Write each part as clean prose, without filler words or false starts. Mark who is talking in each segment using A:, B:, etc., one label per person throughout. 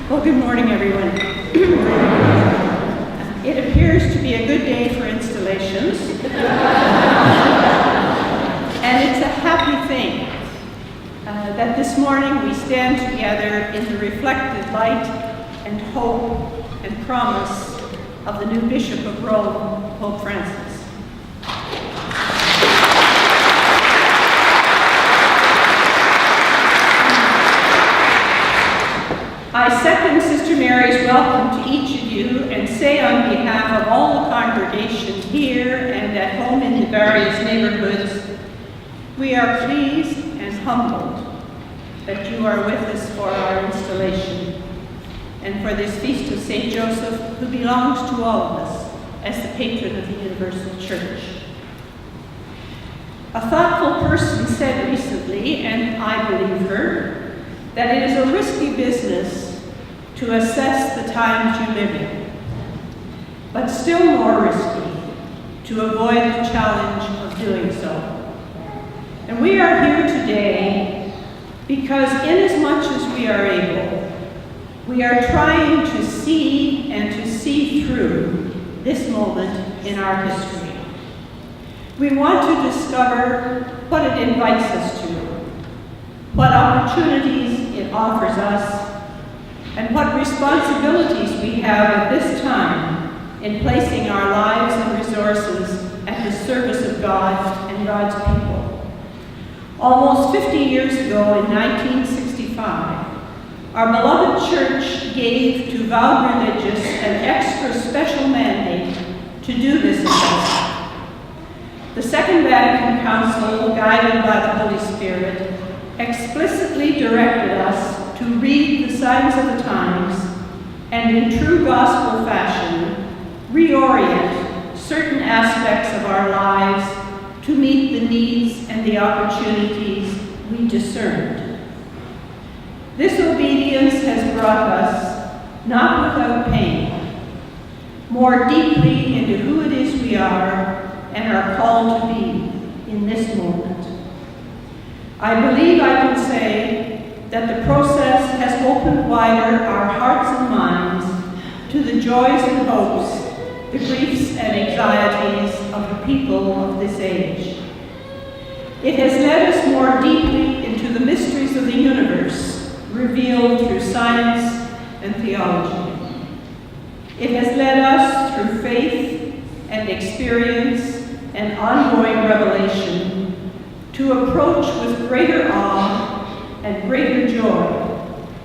A: Well, good morning, everyone. It appears to be a good day for installations. And it's a happy thing that this morning we stand together in the reflected light and hope and promise of the new Bishop of Rome, Pope Francis. I second Sister Mary's welcome to each of you and say on behalf of all the congregation here and at home in the various neighborhoods, we are pleased and humbled that you are with us for our installation and for this feast of St. Joseph, who belongs to all of us as the patron of the Universal Church. A thoughtful person said recently, and I believe her, that it is a risky business to assess the times you live in, but still more risky to avoid the challenge of doing so. And we are here today because inasmuch as we are able, we are trying to see and to see through this moment in our history. We want to discover what it invites us to, what opportunities it offers us, and what responsibilities we have at this time in placing our lives and resources at the service of God and God's people. Almost 50 years ago, in 1965, our beloved church gave to vowed religious an extra special mandate to do this assessment. The Second Vatican Council, guided by the Holy Spirit, explicitly directed us to read the signs of the times and in true gospel fashion reorient certain aspects of our lives to meet the needs and the opportunities we discerned. This obedience has brought us, not without pain, more deeply into who it is we are and are called to be in this moment. I believe I can say that the process has opened wider our hearts and minds to the joys and hopes, the griefs and anxieties of the people of this age. It has led us more deeply into the mysteries of the universe, revealed through science and theology. It has led us through faith and experience and ongoing revelation to approach with greater awe and greater joy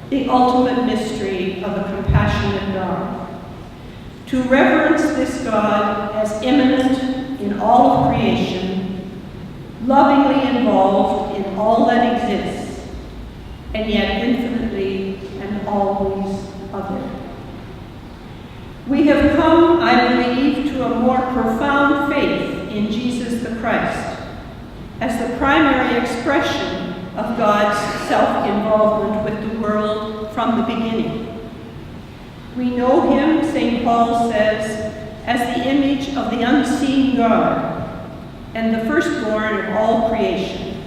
A: the ultimate mystery of a compassionate God. To reverence this God as immanent in all of creation, lovingly involved in all that exists, and yet infinitely and always other. We have come, I believe, to a more profound faith in Jesus the Christ as the primary expression of God's self-involvement with the world from the beginning. We know him, St. Paul says, as the image of the unseen God and the firstborn of all creation.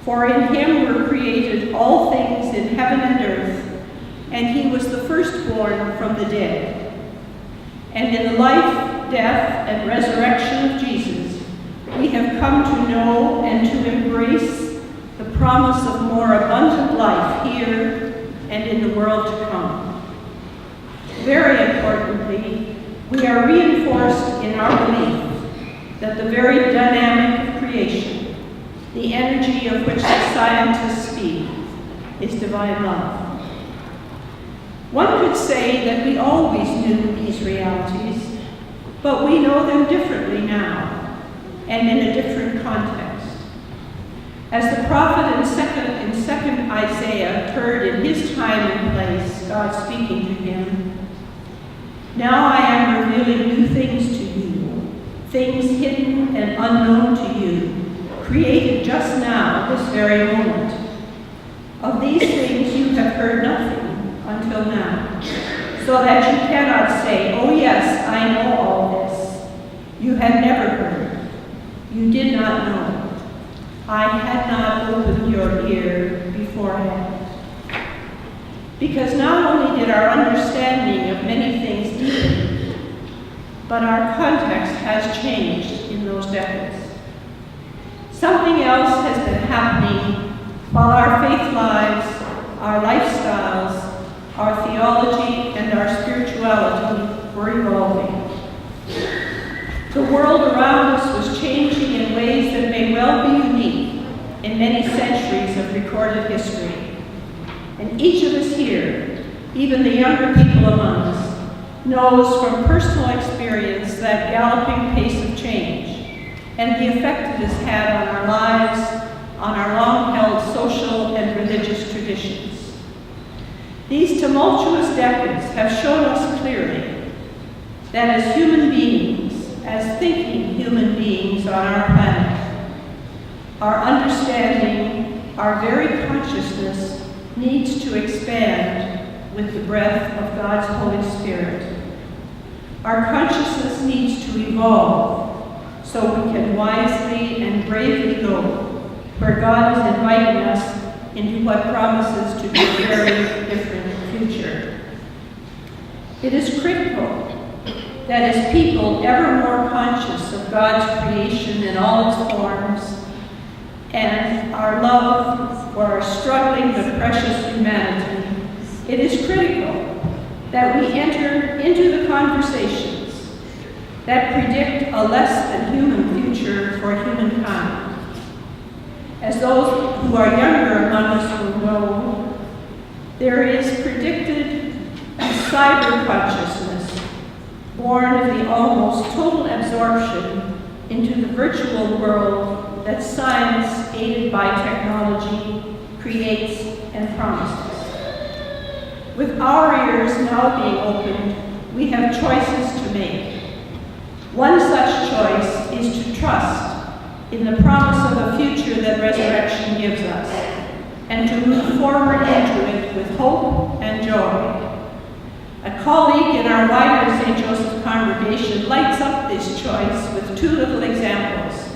A: For in him were created all things in heaven and earth, and he was the firstborn from the dead. And in the life, death, and resurrection of Jesus, we have come to know and to embrace the promise of more abundant life here and in the world to come. Very importantly, we are reinforced in our belief that the very dynamic of creation, the energy of which the scientists speak, is divine love. One could say that we always knew these realities, but we know them differently now and in a different context. As the prophet in 2nd Isaiah heard in his time and place God speaking to him, "Now I am revealing new things to you, things hidden and unknown to you, created just now, this very moment. Of these things you have heard nothing until now, so that you cannot say, 'Oh yes, I know all this.' You had never heard. You did not know. I had not opened your ear beforehand." because not only did our understanding of many things deepen, but our context has changed in those decades. Something else has been happening while our faith lives, our lifestyles, our theology, and our spirituality were evolving. The world around us was changing in ways that may well be unique in many centuries of recorded history. And each of us here, even the younger people among us, knows from personal experience that galloping pace of change and the effect it has had on our lives, on our long-held social and religious traditions. These tumultuous decades have shown us clearly that as human beings, as thinking human beings on our planet, our understanding, our very consciousness needs to expand with the breath of God's Holy Spirit. Our consciousness needs to evolve so we can wisely and bravely go where God is inviting us into what promises to be a very different future. It is critical that as people ever more conscious of God's creation in all its forms and our love for our struggling but precious humanity, it is critical that we enter into the conversations that predict a less than human future for humankind. As those who are younger among us will know, there is predicted a cyber consciousness born of the almost total absorption into the virtual world that science, aided by technology, creates and promises. With our ears now being opened, we have choices to make. One such choice is to trust in the promise of a future that resurrection gives us, and to move forward into it with hope and joy. A colleague in our wider St. Joseph congregation lights up this choice with two little examples,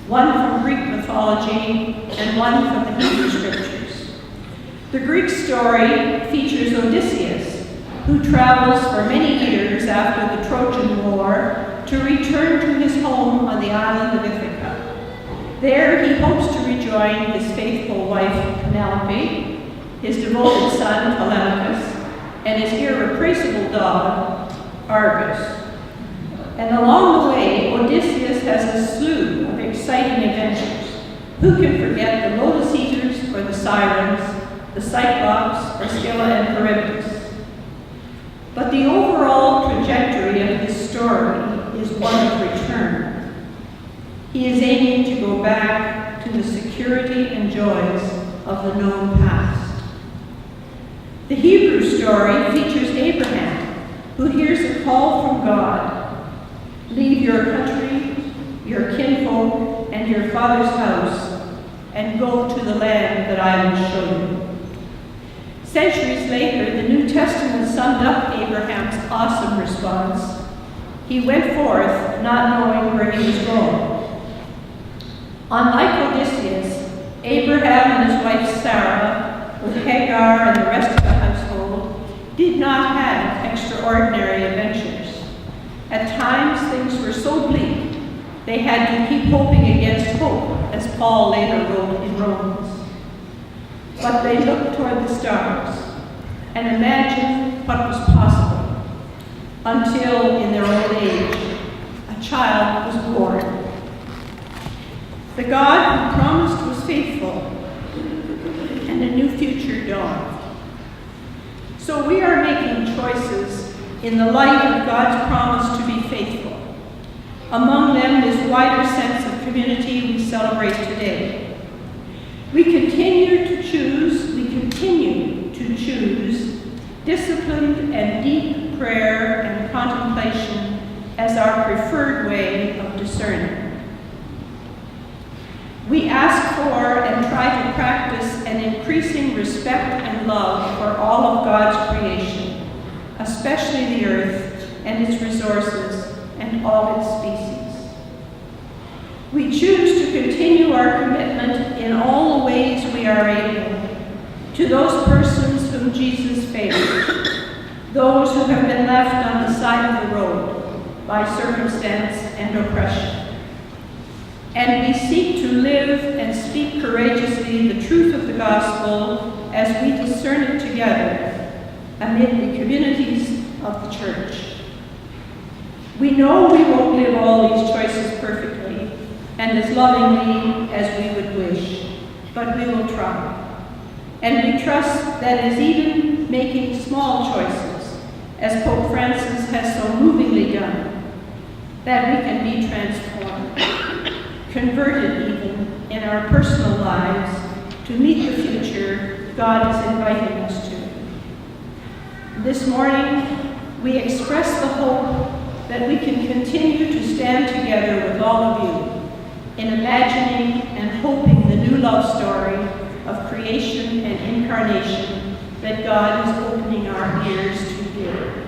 A: one from Greek mythology and one from the Hebrew Scriptures. The Greek story features Odysseus, who travels for many years after the Trojan War to return to his home on the island of Ithaca. There he hopes to rejoin his faithful wife Penelope, his devoted son Telemachus, and his irrepressible dog Argus. And along the way, Odysseus has a slew of exciting adventures. Who can forget the lotus eaters or the sirens, the Cyclops or Scylla and Charybdis? But the overall trajectory of his story is one of return. He is aiming to go back to the security and joys of the known past. The Hebrew story features Abraham, who hears a call from God. Leave your country, your kinfolk, and your father's house, and go to the land that I will show you. Centuries later, the New Testament summed up Abraham's awesome response. He went forth, not knowing where he was going. Unlike Odysseus, Abraham and his wife Sarah, with Hagar and the rest of the household, did not have extraordinary adventures. At times, things were so bleak, they had to keep hoping against hope, as Paul later wrote in Romans. But they looked toward the stars and imagined what was possible, until in their old age, a child was born. The God who promised was faithful, and a new future dawned. So we are making choices in the light of God's promise to be faithful. Among them, this wider sense of community we celebrate today. We continue to choose disciplined and deep prayer and contemplation as our preferred way of discerning. We ask for and try to practice an increasing respect and love for all of God's creation, especially the earth and its resources and all its species. We choose to continue our commitment in all the ways we are able to those persons whom Jesus those who have been left on the side of the road by circumstance and oppression. And we seek to live and speak courageously the truth of the gospel as we discern it together amid the communities of the church. We know we won't live all these choices perfectly and as lovingly as we would wish, but we will try. And we trust that as even making small choices, as Pope Francis has so movingly done, that we can be transformed, converted even in our personal lives to meet the future God is inviting us to. This morning, we express the hope that we can continue to stand together with all of you in imagining and hoping the new love story of creation and incarnation that God is opening our ears to hear.